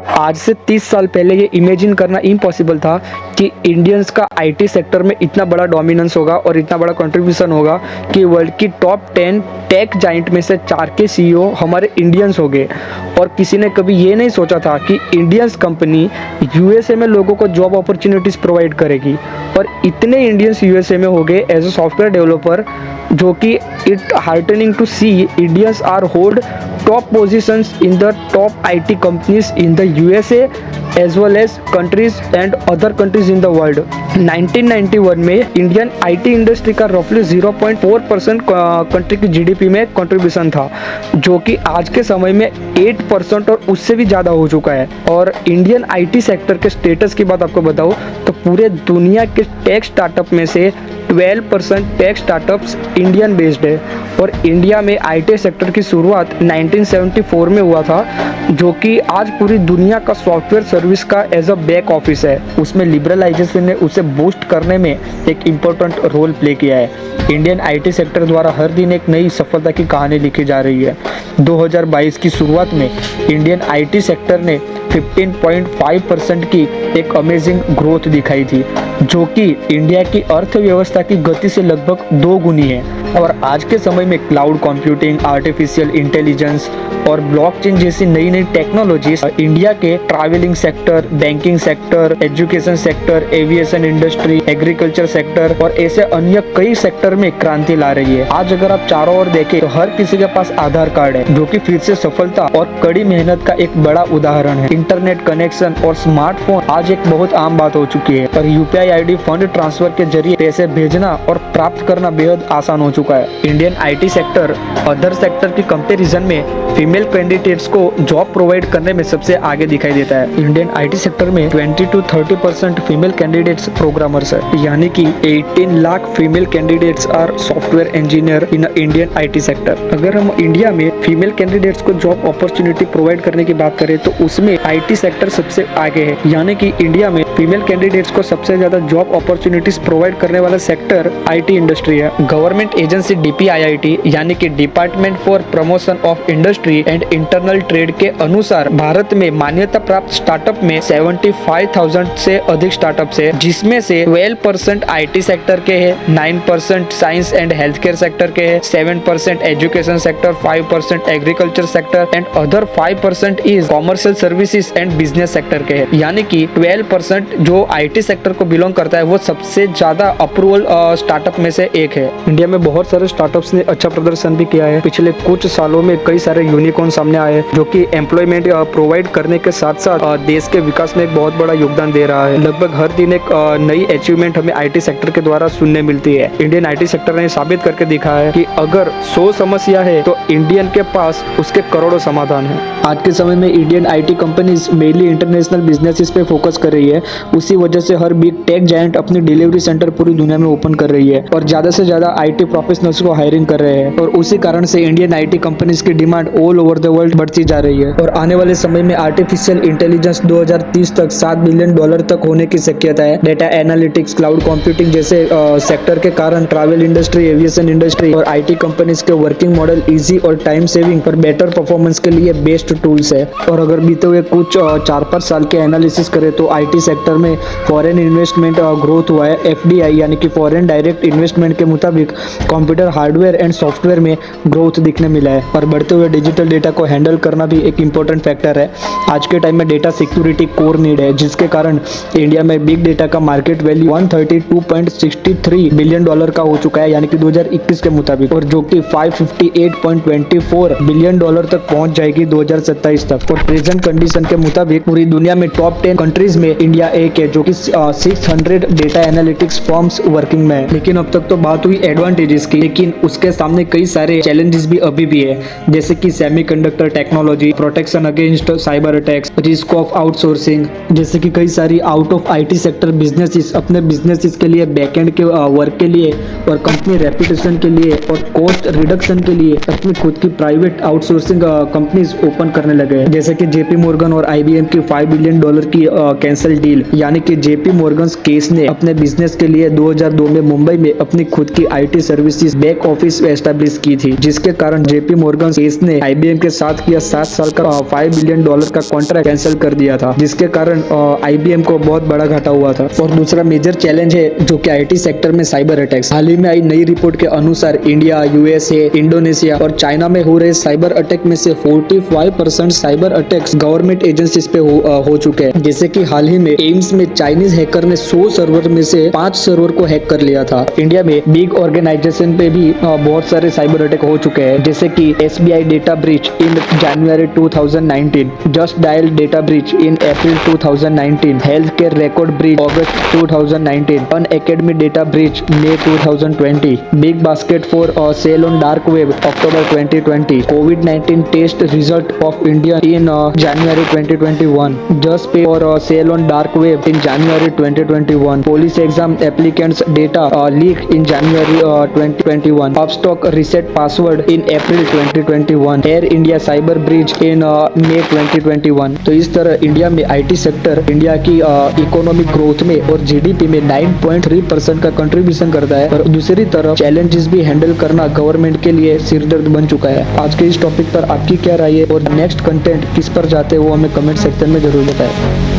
आज से 30 साल पहले ये इमेजिन करना इम्पॉसिबल था कि इंडियंस का आईटी सेक्टर में इतना बड़ा डोमिनेंस होगा और इतना बड़ा कंट्रीब्यूशन होगा कि वर्ल्ड की टॉप 10 टेक जाइंट में से 4 के सीईओ हमारे इंडियंस हो गए। और किसी ने कभी ये नहीं सोचा था कि इंडियंस कंपनी यूएसए में लोगों को जॉब अपॉर्चुनिटीज़ प्रोवाइड करेगी। और इतने इंडियंस यूएसए में हो गए एज अ सॉफ्टवेयर डेवलपर, जो कि it heartening to see Indians are hold top positions in the top IT companies in the USA as well as countries and other countries in the world। 1991 में Indian IT industry का रफली 0.4% country की GDP में contribution था, जो कि आज के समय में 8% और उससे भी ज़्यादा हो चुका है। और इंडियन आईटी सेक्टर के स्टेटस की बात आपको बताऊँ तो पूरे दुनिया के टेक स्टार्टअप में से 12% टेक स्टार्टअप्स इंडियन बेस्ड है। और इंडिया में आईटी सेक्टर की शुरुआत 1974 में हुआ था, जो कि आज पूरी दुनिया का सॉफ्टवेयर सर्विस का एज अ बैक ऑफिस है। उसमें लिबरलाइजेशन ने उसे बूस्ट करने में एक इम्पोर्टेंट रोल प्ले किया है। इंडियन आईटी सेक्टर द्वारा हर दिन एक नई सफलता की कहानी लिखी जा रही है। 2022 की शुरुआत में इंडियन आईटी सेक्टर ने 15.5% की एक अमेजिंग ग्रोथ दिखाई थी, जो कि इंडिया की अर्थव्यवस्था की गति से लगभग 2 गुनी है। और आज के समय में क्लाउड कंप्यूटिंग, आर्टिफिशियल इंटेलिजेंस और ब्लॉकचेन जैसी नई नई टेक्नोलॉजीज इंडिया के travelling sector, banking sector, education sector, aviation industry, agriculture sector और ऐसे अन्य कई सेक्टर में क्रांति ला रही है। आज अगर आप चारों ओर देखें तो हर किसी के पास आधार कार्ड है, जो कि फिर से सफलता और कड़ी मेहनत का एक बड़ा उदाहरण है। इंटरनेट कनेक्शन और स्मार्टफोन आज एक बहुत आम बात हो चुकी है और यूपीआई आईडी फंड ट्रांसफर के जरिए पैसे भेजना और प्राप्त करना बेहद आसान हो चुका है। Indian IT sector other sector की कंपैरिजन में फीमेल कैंडिडेट्स को जॉब प्रोवाइड करने में सबसे आगे दिखाई देता है। इंडियन आईटी सेक्टर में 20 to 30% फीमेल कैंडिडेट्स प्रोग्रामर्स है, यानी कि 18 lakh female candidates are software engineer in Indian IT sector. अगर हम इंडिया में फीमेल कैंडिडेट्स को जॉब अपॉर्चुनिटी प्रोवाइड करने की बात करें तो उसमें आईटी सेक्टर सबसे आगे है, यानी कि इंडिया में फीमेल कैंडिडेट्स को सबसे ज्यादा जॉब अपॉर्चुनिटीज प्रोवाइड करने वाला सेक्टर आईटी इंडस्ट्री है। गवर्नमेंट एजेंसी डीपीआईआईटी यानी कि department for promotion of industry and internal trade के अनुसार भारत में मान्यता प्राप्त स्टार्टअप में 75,000 से अधिक स्टार्टअप्स है, जिसमें से 12% आईटी सेक्टर के हैं, 9% science and health care sector के हैं, 7% education sector, 5% agriculture sector and other 5% is commercial services and business sector के हैं। यानी कि 12% जो आईटी सेक्टर को बिलोंग करता है वो सबसे ज्यादा अप्रूवल स्टार्टअप में से एक है। इंडिया में बहुत सारे स्टार्टअप्स ने अच्छा प्रदर्शन भी किया है। पिछले कुछ सालों में कई सारे यूनिकॉर्न सामने आए जो कि एम्प्लॉयमेंट प्रोवाइड करने के साथ साथ देश के विकास में एक बहुत बड़ा योगदान दे रहा है। लगभग हर दिन एक नई अचीवमेंट हमें आईटी सेक्टर के द्वारा सुनने मिलती है। इंडियन आईटी सेक्टर ने साबित करके दिखा है कि अगर 100 समस्या है तो इंडियन के पास उसके करोड़ों समाधान है। आज के समय में Indian IT companies mainly international businesses पे फोकस कर रही है। उसी वजह से हर बिग टेक जायंट अपनी डिलीवरी सेंटर पूरी दुनिया में ओपन कर रही है और ज्यादा से ज्यादा आईटी प्रोफेशनल्स को हायरिंग कर रहे हैं। और उसी कारण से इंडियन आईटी कंपनीज की demand all over the world बढ़ती जा रही है। और आने वाले समय में आर्टिफिशियल इंटेलिजेंस 2030 तक $7 बिलियन तक होने की शक्यता है। डेटा एनालिटिक्स, क्लाउड कंप्यूटिंग जैसे सेक्टर के कारण ट्रैवल इंडस्ट्री, एविएशन इंडस्ट्री और आईटी कंपनीज के वर्किंग मॉडल इजी और टाइम सेविंग और बेटर परफॉर्मेंस के लिए बेस्ट टूल्स है। और अगर बीते हुए कुछ 4-5 साल के एनालिसिस करें तो आईटी सेक्टर में फॉरेन इन्वेस्टमेंट ग्रोथ हुआ है। एफडीआई यानी कि फॉरेन डायरेक्ट इन्वेस्टमेंट के मुताबिक कंप्यूटर हार्डवेयर एंड सॉफ्टवेयर में ग्रोथ दिखने मिला है। और बढ़ते हुए डिजिटल डेटा को हैंडल करना भी एक इम्पोर्टेंट फैक्टर है। आज के टाइम में डेटा सिक्योरिटी कोर नीड है, जिसके कारण इंडिया में बिग डेटा का मार्केट वैल्यू $132.63 बिलियन का हो चुका है, यानी कि 2021 के मुताबिक, और जो कि $558.24 बिलियन तक पहुंच जाएगी 2027 तक। और प्रेजेंट कंडीशन के मुताबिक पूरी दुनिया में टॉप 10 कंट्रीज में इंडिया एक है, जो कि 600 डेटा एनालिटिक्स फर्म्स वर्किंग में है। लेकिन अब तक तो बात हुई एडवांटेजेस की, लेकिन उसके सामने कई सारे चैलेंजेस भी अभी भी है, जैसे कि semiconductor technology, protection against cyber attacks, risk of outsourcing, जैसे कि कई सारी out of IT sector businesses अपने बिजनेसेस के लिए बैकएंड के वर्क के लिए और कंपनी रेपुटेशन के लिए और कॉस्ट रिडक्शन के लिए अपनी खुद की प्राइवेट आउटसोर्सिंग कंपनीज ओपन करने लगे हैं। जैसे कि जेपी मॉर्गन और आईबीएम की $5 बिलियन की कैंसिल डील, यानी कि जेपी मॉर्गन्स केस ने अपने बिजनेस के लिए 2002 में मुंबई में अपनी खुद की IT services back office establish की थी, जिसके कारण जेपी मॉर्गन केस ने आईबीएम के साथ किया 7 साल का $5 बिलियन का कॉन्ट्रैक्ट कैंसिल कर दिया था, जिसके कारण आईबीएम को बहुत बड़ा घाटा हुआ था। और दूसरा मेजर चैलेंज है जो कि आईटी सेक्टर में साइबर अटैक्स। हाल ही में आई नई रिपोर्ट के अनुसार इंडिया, यूएसए, इंडोनेशिया और चाइना में हो रहे साइबर अटैक में से 45% साइबर अटैक्स गवर्नमेंट एजेंसीज पे हो चुके हैं। जैसे कि हाल ही में एम्स में चाइनीज हैकर ने 100 सर्वर में से 5 सर्वर को हैक कर लिया था। इंडिया में बिग ऑर्गेनाइजेशन पे भी बहुत सारे साइबर अटैक हो चुके हैं, जैसे कि SBI data breach in January 2019, Justdial data breach in April 2019, health care record breach August 2019, Unacademy data breach May 2020, BigBasket for sale on dark web October 2020, COVID-19 test result of India in January 2021, just pay और sale on dark web in January 2021, police exam applicants data leak in January 2021, Upstox reset password in April 2021, air India cyber breach in May 2021। तो इस तरह India में IT sector India की economic growth में और GDP में 9.3% का contribution करता है। और दूसरी तरफ चैलेंजेस भी हैंडल करना गवर्नमेंट के लिए सिरदर्द बन चुका है। आज के इस टॉपिक पर आपकी क्या राय है और नेक्स्ट कंटेंट किस पर जाते हैं वो हमें कमेंट सेक्शन में जरूर बताएं।